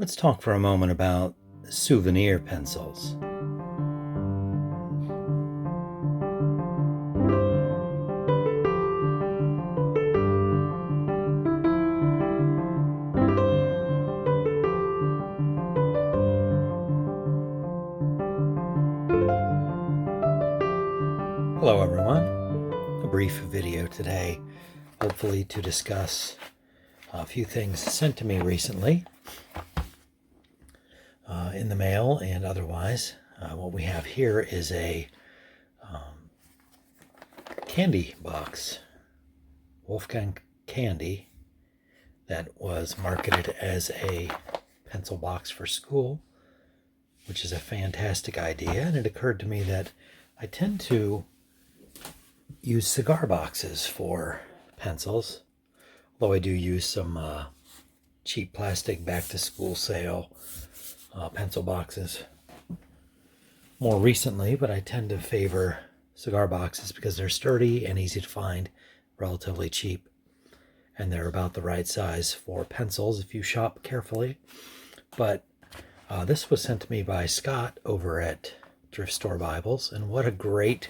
Let's talk for a moment about souvenir pencils. Hello everyone. A brief video today, hopefully to discuss a few things sent to me recently in the mail and otherwise. What we have here is a candy box, Wolfgang candy, that was marketed as a pencil box for school, which is a fantastic idea. And it occurred to me that I tend to use cigar boxes for pencils, although I do use some cheap plastic back to school sale pencil boxes more recently, but I tend to favor cigar boxes because they're sturdy and easy to find, relatively cheap, and they're about the right size for pencils if you shop carefully. But this was sent to me by Scott over at Thrift Store Bibles, and what a great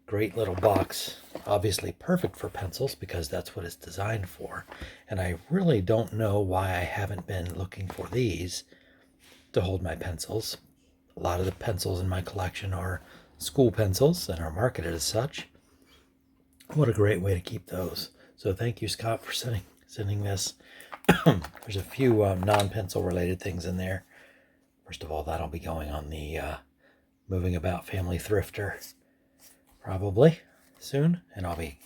little box. Obviously perfect for pencils because that's what it's designed for. And I really don't know why I haven't been looking for these to hold my pencils. A lot of the pencils in my collection are school pencils and are marketed as such. What a great way to keep those. So thank you, Scott, for sending this. There's a few non-pencil related things in there. First of all, that'll be going on the Moving About Family Thrifter probably soon, and I'll be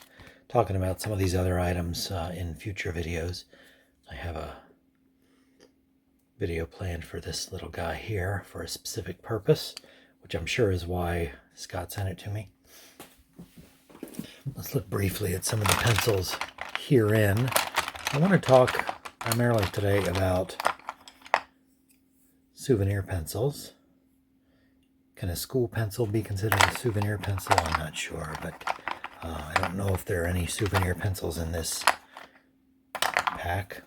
talking about some of these other items in future videos. I have a video planned for this little guy here for a specific purpose, which I'm sure is why Scott sent it to me. Let's look briefly at some of the pencils herein. I want to talk primarily today about souvenir pencils. Can a school pencil be considered a souvenir pencil? I'm not sure, but I don't know if there are any souvenir pencils in this pack.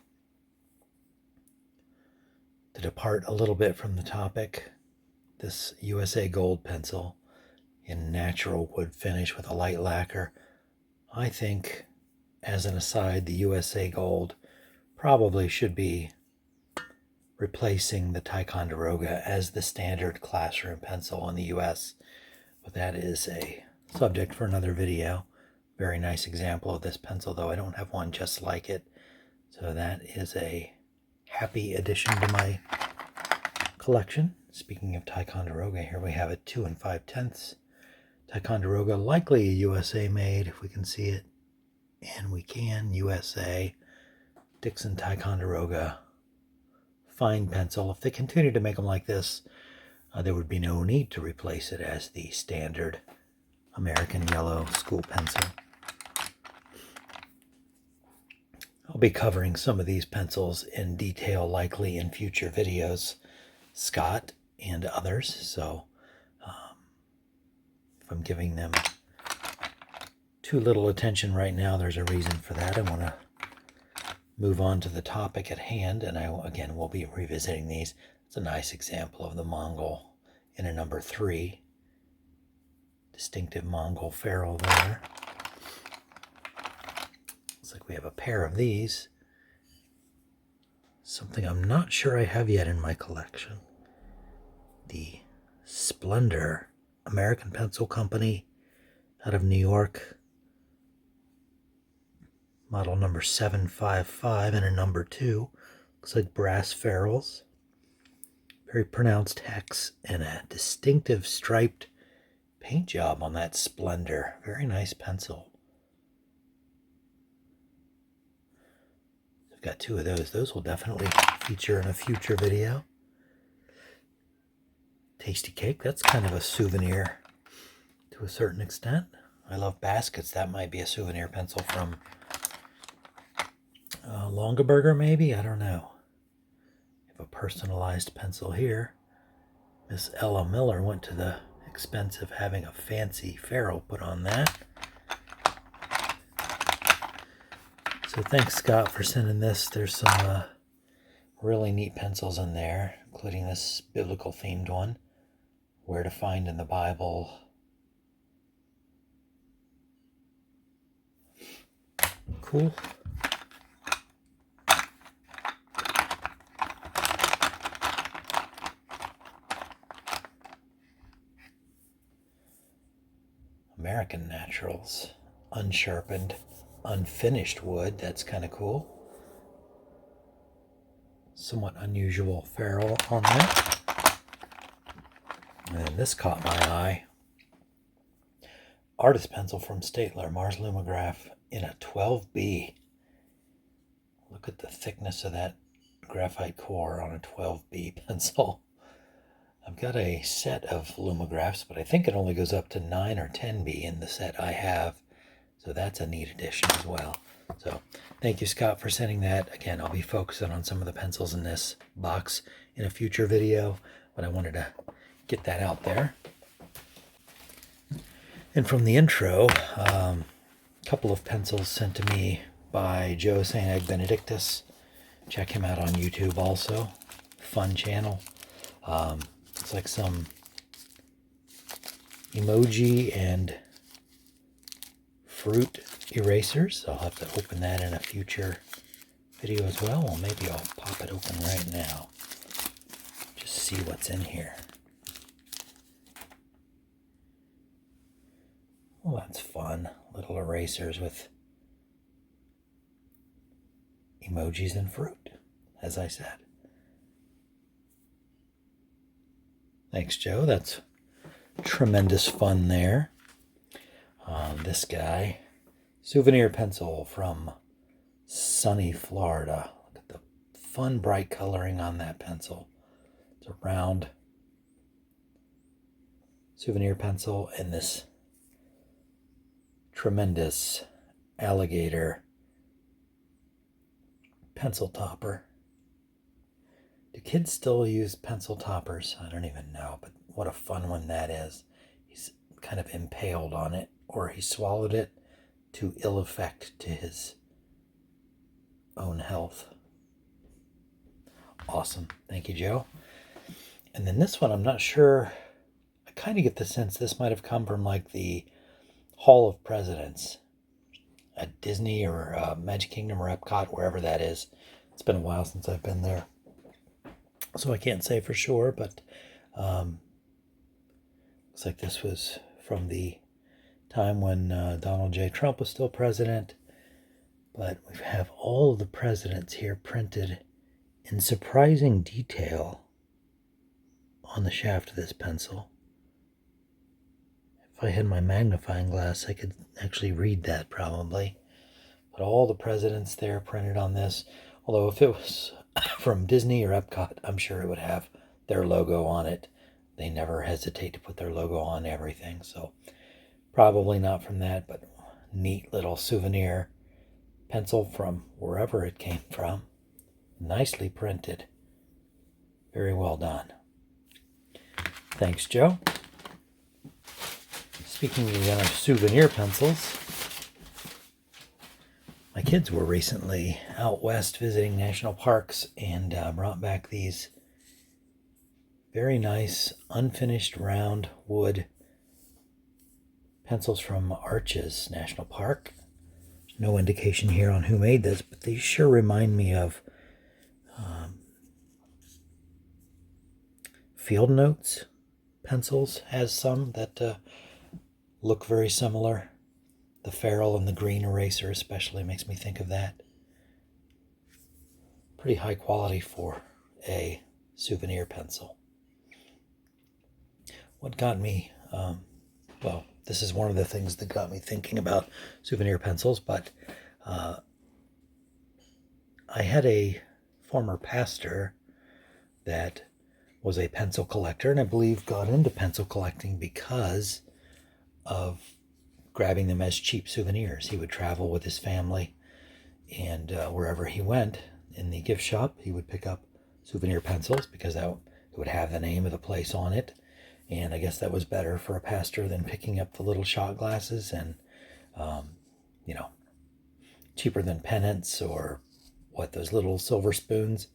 To depart a little bit from the topic, this USA Gold pencil in natural wood finish with a light lacquer. I think, as an aside, the USA Gold probably should be replacing the Ticonderoga as the standard classroom pencil in the US. But that is a subject for another video. Very nice example of this pencil, though I don't have one just like it. So that is a happy addition to my collection. Speaking of Ticonderoga, here we have a 2 5/10 Ticonderoga, likely a USA made, if we can see it. And we can, USA, Dixon Ticonderoga fine pencil. If they continue to make them like this, there would be no need to replace it as the standard American yellow school pencil. I'll be covering some of these pencils in detail likely in future videos, Scott and others, so if I'm giving them too little attention right now, there's a reason for that. I want to move on to the topic at hand, and again will be revisiting these. It's a nice example of the Mongol in a number 3. Distinctive Mongol ferrule there. Looks like we have a pair of these. Something I'm not sure I have yet in my collection. The Splendor American Pencil Company out of New York. Model number 755 and a number 2. Looks like brass ferrules. Very pronounced hex and a distinctive striped paint job on that Splendor. Very nice pencil. I've got 2 of those. Those will definitely feature in a future video. Tasty Cake, that's kind of a souvenir to a certain extent. I love baskets. That might be a souvenir pencil from Longaberger, maybe? I don't know. I have a personalized pencil here. Miss Ella Miller went to the expense of having a fancy ferrule put on that. So thanks, Scott, for sending this. There's some really neat pencils in there, including this biblical themed one, Where to Find in the Bible. Cool. American Naturals, unsharpened, unfinished wood. That's kind of cool. Somewhat unusual ferrule on that. And this caught my eye. Artist pencil from Staedtler, Mars Lumograph in a 12B. Look at the thickness of that graphite core on a 12B pencil. I've got a set of Lumographs, but I think it only goes up to 9 or 10B in the set I have. So that's a neat addition as well. So thank you, Scott, for sending that. Again, I'll be focusing on some of the pencils in this box in a future video, but I wanted to get that out there. And from the intro, a couple of pencils sent to me by Joe St. Benedictus. Check him out on YouTube also. Fun channel. It's like some emoji and fruit erasers. I'll have to open that in a future video as well. Well, maybe I'll pop it open right now. Just see what's in here. Well, that's fun. Little erasers with emojis and fruit, as I said. Thanks, Joe. That's tremendous fun there. This guy, Souvenir Pencil from sunny Florida. Look at the fun, bright coloring on that pencil. It's a round Souvenir pencil and this tremendous alligator pencil topper. Do kids still use pencil toppers? I don't even know, but what a fun one that is. He's kind of impaled on it, or he swallowed it to ill effect to his own health. Awesome. Thank you, Joe. And then this one, I'm not sure. I kind of get the sense this might have come from like the Hall of Presidents at Disney or Magic Kingdom or Epcot, wherever that is. It's been a while since I've been there, so I can't say for sure, but looks like this was from the time when Donald J. Trump was still president. But we have all of the presidents here printed in surprising detail on the shaft of this pencil. If I had my magnifying glass, I could actually read that probably. But all the presidents there printed on this. Although if it was from Disney or Epcot, I'm sure it would have their logo on it. They never hesitate to put their logo on everything. So probably not from that, but neat little souvenir pencil from wherever it came from. Nicely printed. Very well done. Thanks, Joe. Speaking again of souvenir pencils, my kids were recently out west visiting national parks and brought back these very nice unfinished round wood pencils from Arches National Park. There's no indication here on who made this, but these sure remind me of Field Notes pencils. Has some that look very similar. The ferrule and the green eraser especially makes me think of that. Pretty high quality for a souvenir pencil. What got me, well, this is one of the things that got me thinking about souvenir pencils, but I had a former pastor that was a pencil collector, and I believe got into pencil collecting because of grabbing them as cheap souvenirs. He would travel with his family, and wherever he went in the gift shop, he would pick up souvenir pencils because it would have the name of the place on it. And I guess that was better for a pastor than picking up the little shot glasses and, cheaper than pennants or those little silver spoons.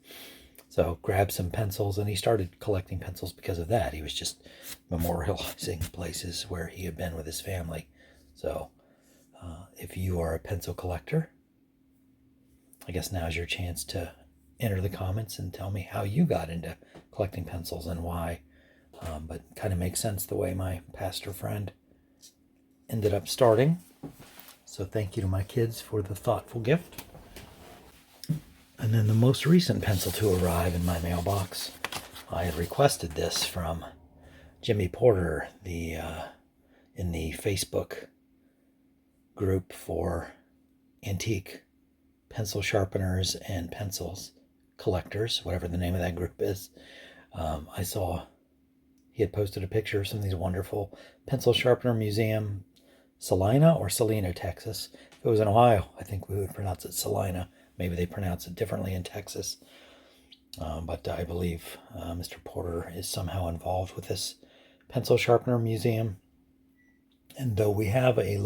So grabbed some pencils, and he started collecting pencils because of that. He was just memorializing places where he had been with his family. So if you are a pencil collector, I guess now's your chance to enter the comments and tell me how you got into collecting pencils and why. But kind of makes sense the way my pastor friend ended up starting. So thank you to my kids for the thoughtful gift. And then the most recent pencil to arrive in my mailbox, I had requested this from Jimmy Porter, in the Facebook group for antique pencil sharpeners and pencils collectors, whatever the name of that group is. I saw he had posted a picture of some of these wonderful pencil sharpener museum, Salina or Salina, Texas. If it was in Ohio, I think we would pronounce it Salina. Maybe they pronounce it differently in Texas. But I believe Mr. Porter is somehow involved with this pencil sharpener museum. And though we have a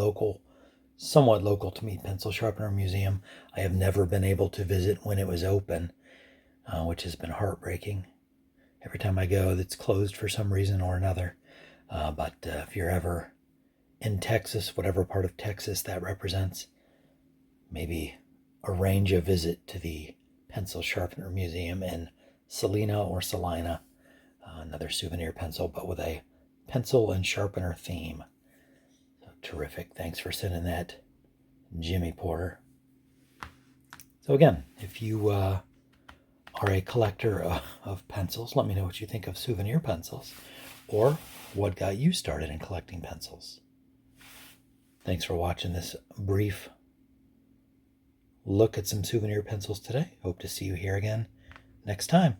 somewhat local to me pencil sharpener museum, I have never been able to visit when it was open, which has been heartbreaking. Every time I go, it's closed for some reason or another. But if you're ever in Texas, whatever part of Texas that represents, maybe arrange a visit to the Pencil Sharpener Museum in Salina or Salina, another souvenir pencil, but with a pencil and sharpener theme. So terrific. Thanks for sending that, Jimmy Porter. So again, if you are a collector of pencils, let me know what you think of souvenir pencils, or what got you started in collecting pencils. Thanks for watching this brief look at some souvenir pencils today. Hope to see you here again next time.